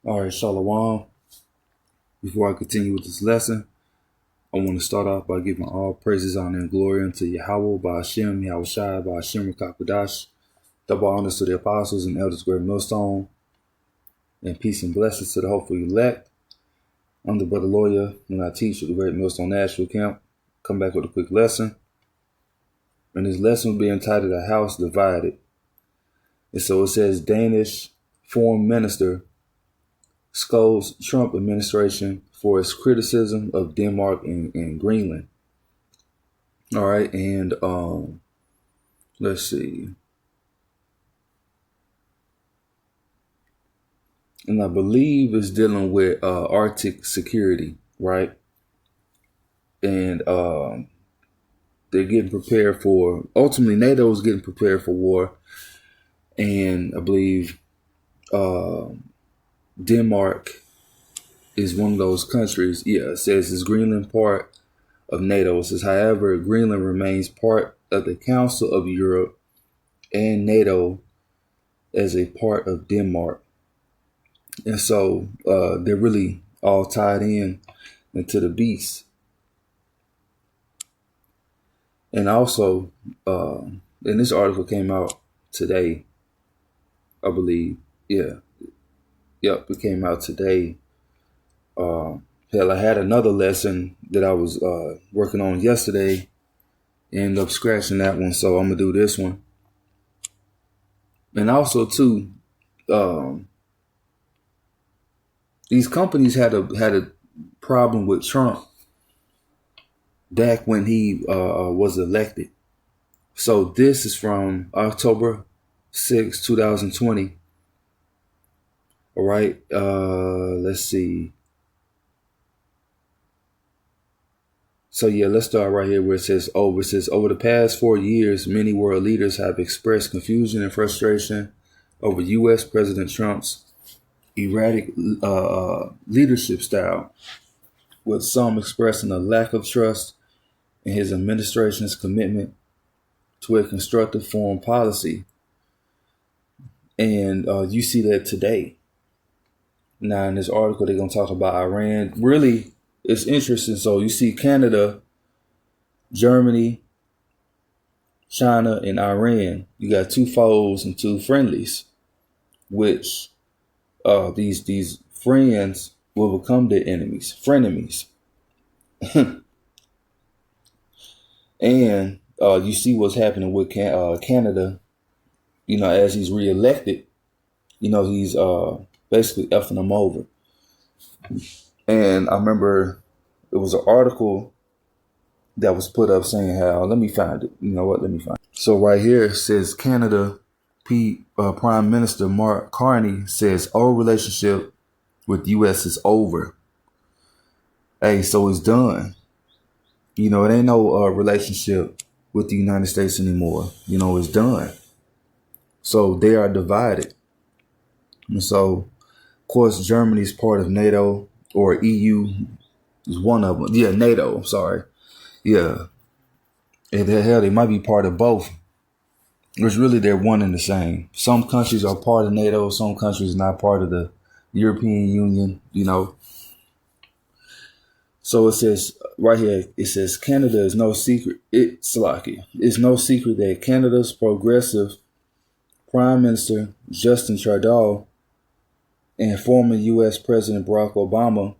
All right, Shalom. Before I continue with this lesson, I want to start off by giving all praises, honor, and glory unto Yahweh, by Hashem, Yahweh Shai, by Hashem, Rakakwadash. Double honors to the apostles and elders, great millstone, and peace and blessings to the hopeful elect. I'm the brother lawyer, and I teach at the Great Millstone Nashville Camp. Come back with a quick lesson. And this lesson will be entitled A House Divided. And so it says, Danish Foreign Minister scolds Trump administration for its criticism of Denmark and Greenland. All right, and let's see. And I believe it's dealing with Arctic security, right? And they're getting prepared for, ultimately NATO is getting prepared for war. And I believe Denmark is one of those countries. Yeah, it says it's Greenland part of NATO. It says, however, Greenland remains part of the Council of Europe and NATO as a part of Denmark. And so they're really all tied into the beast. And also, and this article came out today, I believe. Yeah. Yep, it came out today. Hell, I had another lesson that I was working on yesterday. Ended up scratching that one, so I'm gonna do this one. And also, too, these companies had a problem with Trump back when he was elected. So this is from October 6, 2020. All right, let's see. So yeah, let's start right here where it says over. It says, over the past 4 years, many world leaders have expressed confusion and frustration over U.S. President Trump's erratic leadership style, with some expressing a lack of trust in his administration's commitment to a constructive foreign policy. And you see that today. Now, in this article, they're going to talk about Iran. Really, it's interesting. So you see Canada, Germany, China, and Iran. You got two foes and two friendlies, which these friends will become their enemies, frenemies. And you see what's happening with Canada, as he's reelected, he's basically effing them over. And I remember it was an article that was put up saying how, let me find it. You know what? Let me find it. So right here it says Canada Prime Minister Mark Carney says our relationship with U.S. is over. Hey, so it's done. It ain't no relationship with the United States anymore. It's done. So they are divided. And so, of course, Germany is part of NATO, or EU is one of them. Yeah, NATO, I'm sorry. Yeah. And hell, they might be part of both. It's really, they're one and the same. Some countries are part of NATO. Some countries are not part of the European Union, So it says right here, it says Canada is no secret. It's no secret that Canada's progressive Prime Minister Justin Trudeau and former U.S. President Barack Obama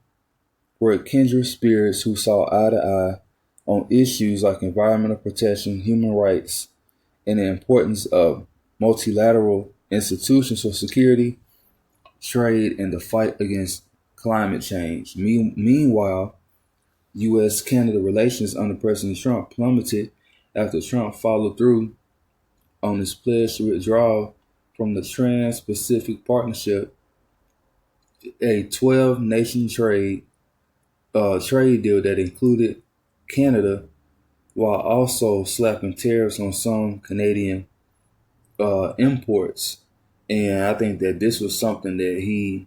were kindred spirits who saw eye to eye on issues like environmental protection, human rights, and the importance of multilateral institutions for security, trade, and the fight against climate change. Meanwhile, U.S.-Canada relations under President Trump plummeted after Trump followed through on his pledge to withdraw from the Trans-Pacific Partnership, a 12-nation trade deal that included Canada, while also slapping tariffs on some Canadian imports. And I think that this was something that he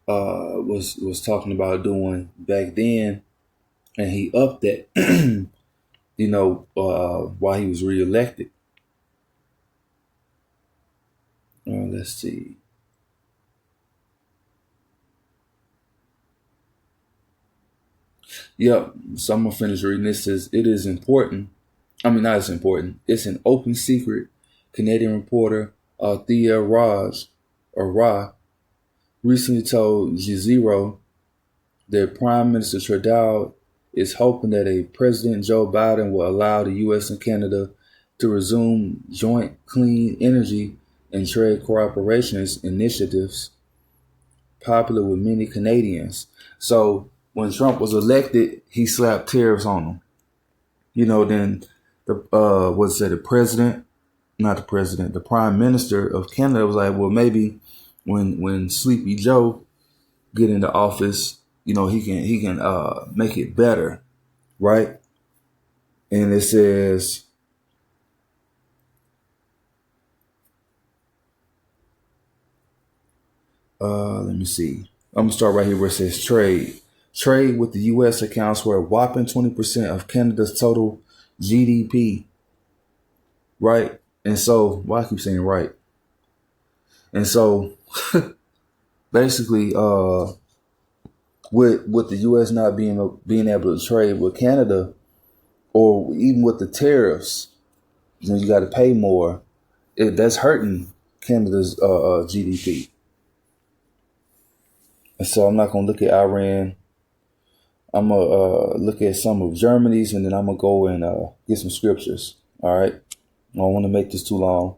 was talking about doing back then, and he upped that, while he was reelected. Let's see. Yep. So I'm gonna finish reading this. Says it is important. I mean, not as important. It's an open secret. Canadian reporter Thea Raj or Ra recently told Jazeera that Prime Minister Trudeau is hoping that a President Joe Biden will allow the U.S. and Canada to resume joint clean energy and trade cooperations initiatives popular with many Canadians. So when Trump was elected, he slapped tariffs on them. Then the president, not the president, the prime minister of Canada was like, well, maybe when Sleepy Joe get into office, he can make it better, right? And it says, let me see. I'm gonna start right here where it says trade. Trade with the U.S. accounts for a whopping 20% of Canada's total GDP, right? And so, why I keep saying right? And so, basically, with the U.S. not being able to trade with Canada, or even with the tariffs, you got to pay more. That's hurting Canada's GDP. And so, I'm not gonna look at Iran. I'm going to look at some of Germany's, and then I'm going to go and get some scriptures. All right. I don't want to make this too long.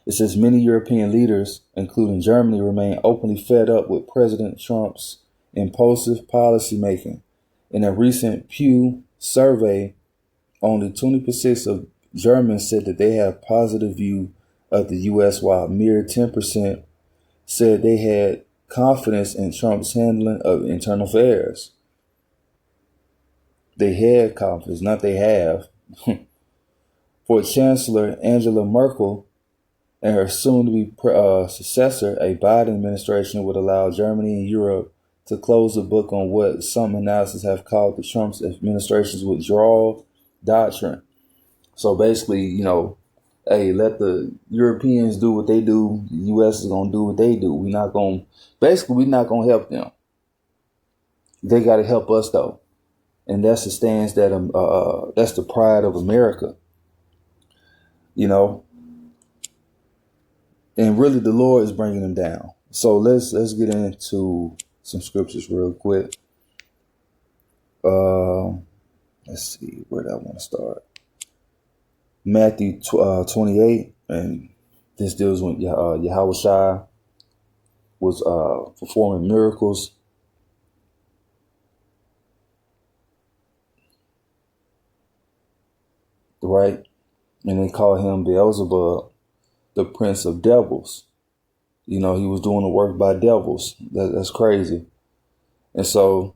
It says many European leaders, including Germany, remain openly fed up with President Trump's impulsive policy making. In a recent Pew survey, only 20% of Germans said that they have positive view of the U.S., while a mere 10% said they had confidence in Trump's handling of internal affairs. They had confidence, not they have. For Chancellor Angela Merkel and her soon-to-be successor, a Biden administration would allow Germany and Europe to close the book on what some analysts have called the Trump administration's withdrawal doctrine. So basically, hey, let the Europeans do what they do. The U.S. is going to do what they do. We're not going to help them. They got to help us, though. And that's the stance that's the pride of America, and really the Lord is bringing them down. So let's get into some scriptures real quick. Let's see, where do I want to start? Matthew 28, and this deals with Yahushua was performing miracles. Right? And they call him Beelzebub, the prince of devils. He was doing the work by devils. That's crazy. And so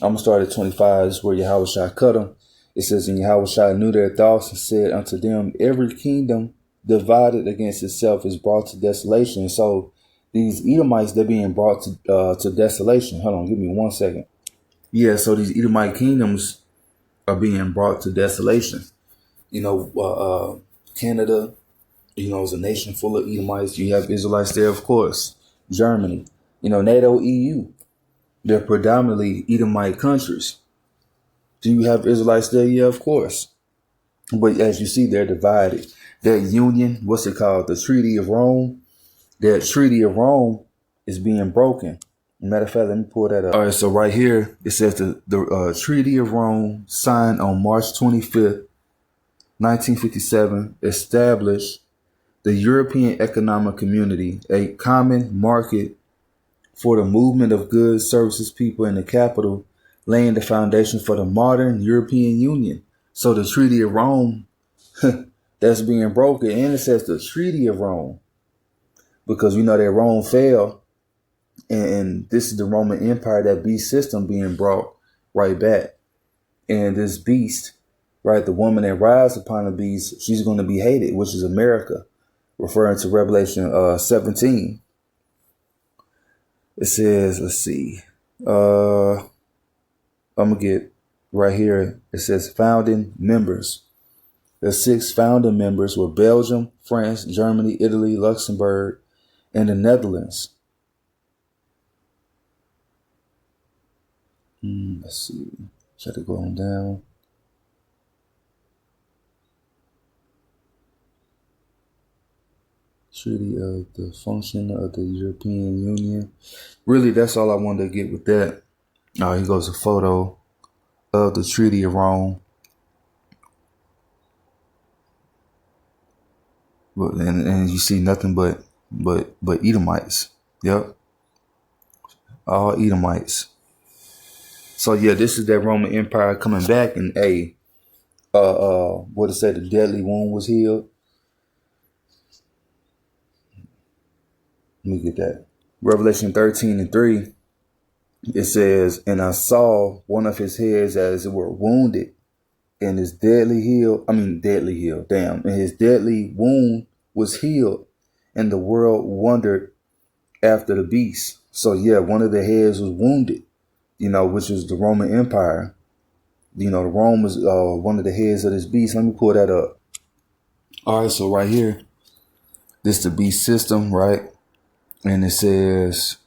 I'm going to start at 25. This is where Yahushua cut him. It says, and Yahushua knew their thoughts and said unto them, every kingdom divided against itself is brought to desolation. And so these Edomites, they're being brought to desolation. Hold on, give me 1 second. Yeah, so these Edomite kingdoms are being brought to desolation. Canada, is a nation full of Edomites. You have Israelites there, of course. Germany, NATO, EU. They're predominantly Edomite countries. Do you have Israelites there? Yeah, of course. But as you see, they're divided. That union, what's it called? The Treaty of Rome. That Treaty of Rome is being broken. Matter of fact, let me pull that up. All right, so right here, it says the Treaty of Rome signed on March 25th, 1957, established the European Economic Community, a common market for the movement of goods, services, people, and the capital, laying the foundation for the modern European Union. So the Treaty of Rome, that's being broken. And it says the Treaty of Rome, because we know that Rome fell, and this is the Roman Empire, that beast system being brought right back. And this beast, right, the woman that rides upon the beast, she's going to be hated, which is America, referring to Revelation 17. It says, let's see, I'm going to get right here. It says founding members. The 6 founding members were Belgium, France, Germany, Italy, Luxembourg, and the Netherlands. Let's see. Try to go on down. Treaty of the Function of the European Union. Really, that's all I wanted to get with that. Here goes a photo of the Treaty of Rome. And you see nothing but Edomites. Yep. All Edomites. So yeah, this is that Roman Empire coming back, and what it say, the deadly wound was healed. Let me get that. Revelation 13:3. It says, and I saw one of his heads as it were wounded, and his deadly healed. Damn. And his deadly wound was healed, and the world wondered after the beast. So yeah, one of the heads was wounded, which was the Roman Empire. The Rome was one of the heads of this beast. Let me pull that up. All right, so right here, this is the beast system, right? And it says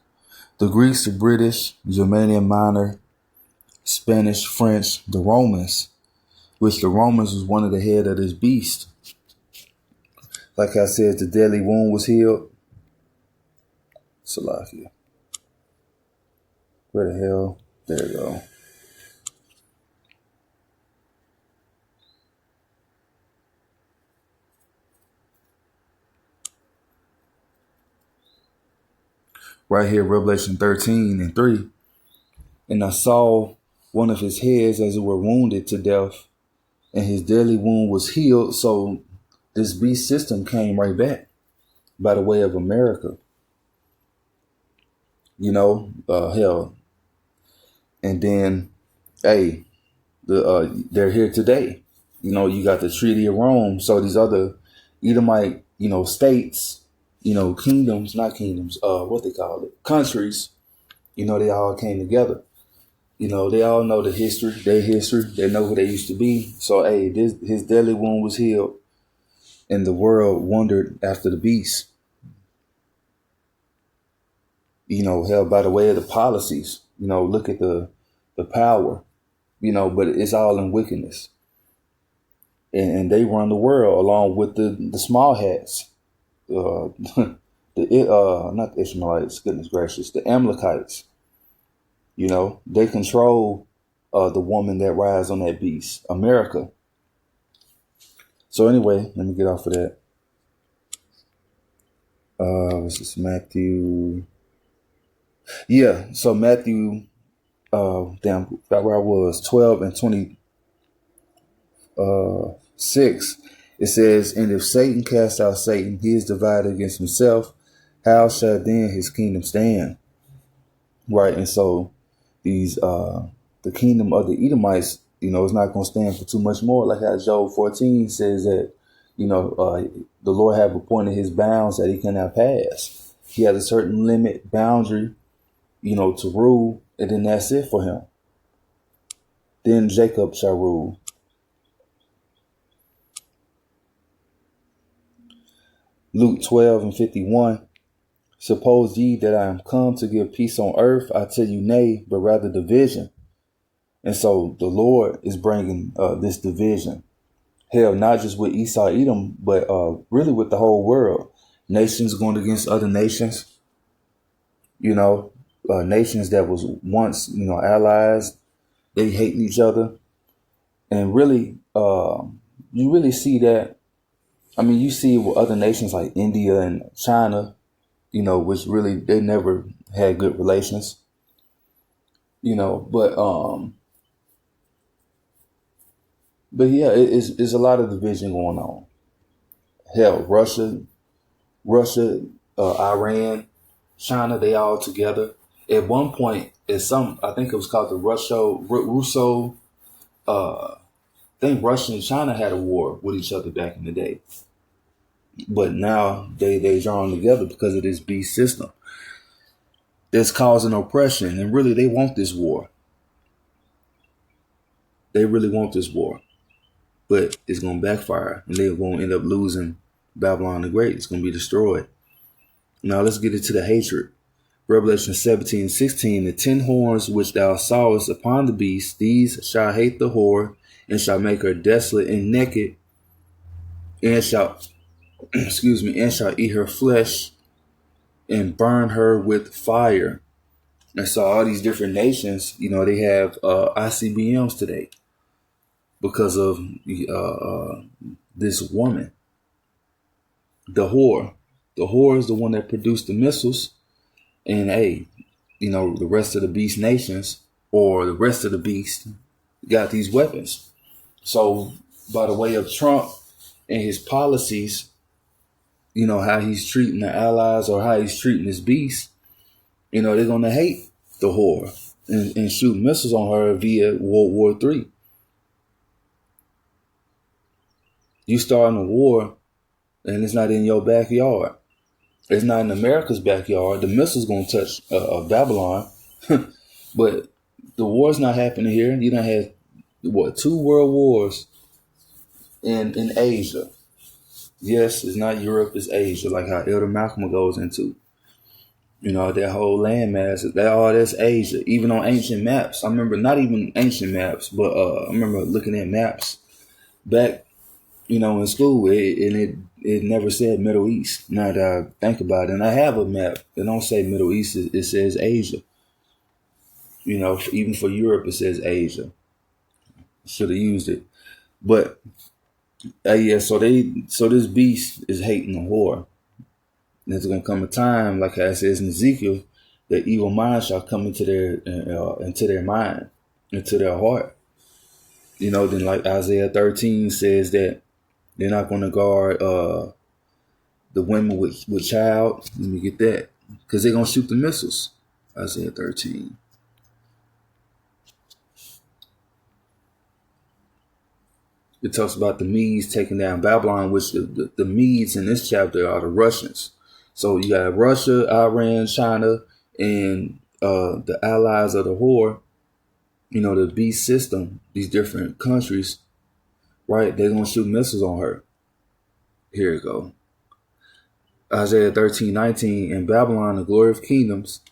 the Greeks, the British, Germanian Minor, Spanish, French, the Romans, which the Romans was one of the head of this beast. Like I said, the deadly wound was healed. Salakia. Where the hell? There you go. Right here, Revelation 13:3. And I saw one of his heads as it were wounded to death, and his deadly wound was healed. So this beast system came right back by the way of America. Hell. And then, they're here today. You got the Treaty of Rome. So these other Edomite, states, kingdoms, not kingdoms, what they call it, countries, they all came together. They all know the history, their history. They know who they used to be. So, his deadly wound was healed, and the world wondered after the beast. Held by the way of the policies. Look at the power, but it's all in wickedness. And they run the world along with the small hats. Not the Ishmaelites, goodness gracious, the Amalekites. They control the woman that rides on that beast, America. So anyway, let me get off of that. This is Matthew. Yeah, so Matthew, forgot where I was, 12:26. It says, and if Satan cast out Satan, he is divided against himself. How shall then his kingdom stand? Right, and so these the kingdom of the Edomites, is not going to stand for too much more. Like how Job 14 says that, the Lord have appointed his bounds that he cannot pass. He has a certain limit, boundary, to rule, and then that's it for him. Then Jacob shall rule. Luke 12:51. Suppose ye that I am come to give peace on earth? I tell you nay, but rather division. And so the Lord is bringing this division. Hell, not just with Esau, Edom, but really with the whole world. Nations going against other nations. Nations that was once, allies. They hate each other. And really, you really see that. I mean, you see it with other nations like India and China, which really, they never had good relations, but yeah, it's a lot of division going on. Hell, Russia, Iran, China, they all together. At one point, I think it was called the Russo, I think Russia and China had a war with each other back in the day. But now they drawn together because of this beast system that's causing oppression. And really, they want this war. They really want this war. But it's going to backfire. And they're going to end up losing Babylon the Great. It's going to be destroyed. Now let's get into the hatred. Revelation 17:16, the 10 horns which thou sawest upon the beast, these shall hate the whore, and shall make her desolate and naked, and shall, excuse me, and shall eat her flesh, and burn her with fire. And so all these different nations, they have ICBMs today because of this woman, the whore. The whore is the one that produced the missiles, and the rest of the beast nations or the rest of the beast got these weapons. So by the way of Trump and his policies, how he's treating the allies or how he's treating his beast, they're going to hate the whore and shoot missiles on her via World War III. You starting a war and it's not in your backyard. It's not in America's backyard. The missile's going to touch Babylon. But the war's not happening here. You done had, 2 world wars in Asia. Yes, it's not Europe, it's Asia, like how Elder Malcolm goes into. That whole landmass, that's Asia. Even on ancient maps. I remember, not even ancient maps, but I remember looking at maps back, in school, it never said Middle East. Now that I think about it, and I have a map that don't say Middle East, it says Asia. Even for Europe, it says Asia. Should have used it, but so this beast is hating the whore. And there's gonna come a time, like I says in Ezekiel, that evil mind shall come into their mind, into their heart. Then like Isaiah 13 says that they're not going to guard the women with child. Let me get that, because they're gonna shoot the missiles. Isaiah 13. It talks about the Medes taking down Babylon, which the Medes in this chapter are the Russians. So you got Russia, Iran, China, and the allies of the whore, the beast system, these different countries, right? They're going to shoot missiles on her. Here we go. Isaiah 13:19, in Babylon, the glory of kingdoms,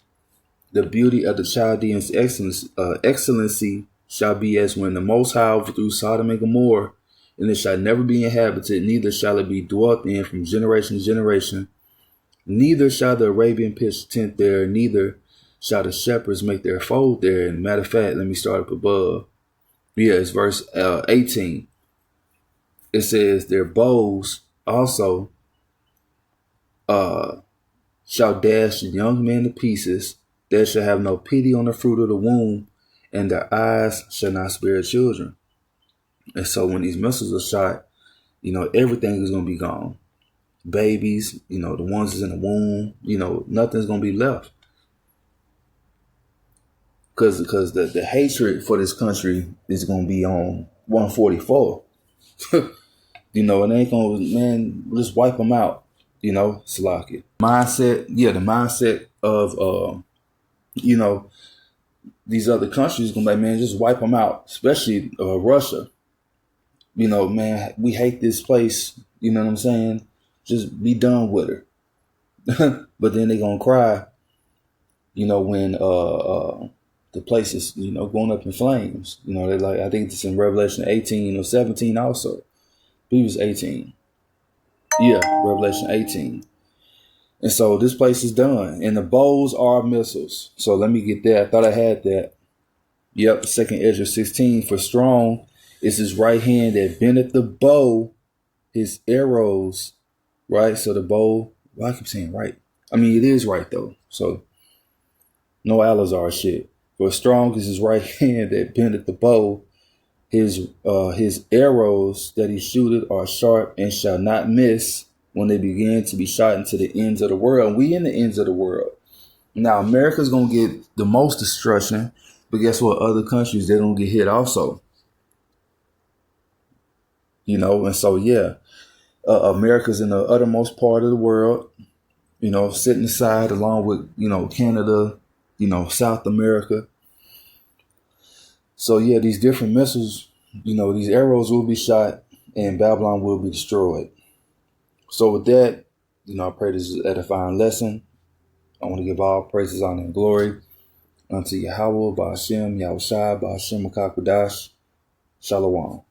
the beauty of the Chaldeans' excellency shall be as when the Most High overthrew Sodom and Gomorrah, and it shall never be inhabited, neither shall it be dwelt in from generation to generation. Neither shall the Arabian pitch tent there, neither shall the shepherds make their fold there. And matter of fact, let me start up above. Yeah, it's verse 18. It says, their bows also shall dash the young men to pieces. They shall have no pity on the fruit of the womb, and their eyes shall not spare children. And so when these missiles are shot, everything is going to be gone. Babies, the ones that's in the womb, nothing's going to be left. Because the hatred for this country is going to be on 144. And they ain't going to, man, just wipe them out, Salaki. The mindset of, these other countries going to be like, man, just wipe them out, especially Russia. Man, we hate this place, you know what I'm saying? Just be done with her. But then they're going to cry, when the place is, going up in flames. They're like, I think it's in Revelation 18 or 17 also. I believe it's 18. Yeah, Revelation 18. And so this place is done. And the bows are missiles. So let me get that. I thought I had that. Yep, 2nd Ezra 16. For strong is his right hand that bendeth the bow, his arrows. Right? So the bow, I keep saying right. I mean, it is right though. So no Alazar shit. For strong is his right hand that bendeth the bow. His arrows that he shooteth are sharp and shall not miss when they begin to be shot into the ends of the world. And we in the ends of the world. Now, America's going to get the most destruction. But guess what? Other countries, they don't get hit also. And so, yeah. America's in the uttermost part of the world, sitting aside along with, Canada, South America. So, yeah, these different missiles, these arrows will be shot and Babylon will be destroyed. So with that, I pray this is an edifying lesson. I want to give all praises, honor, and glory unto Yahweh, Ba'ashem, Yahushua, Ba'ashem, Makakwadash. Shalom.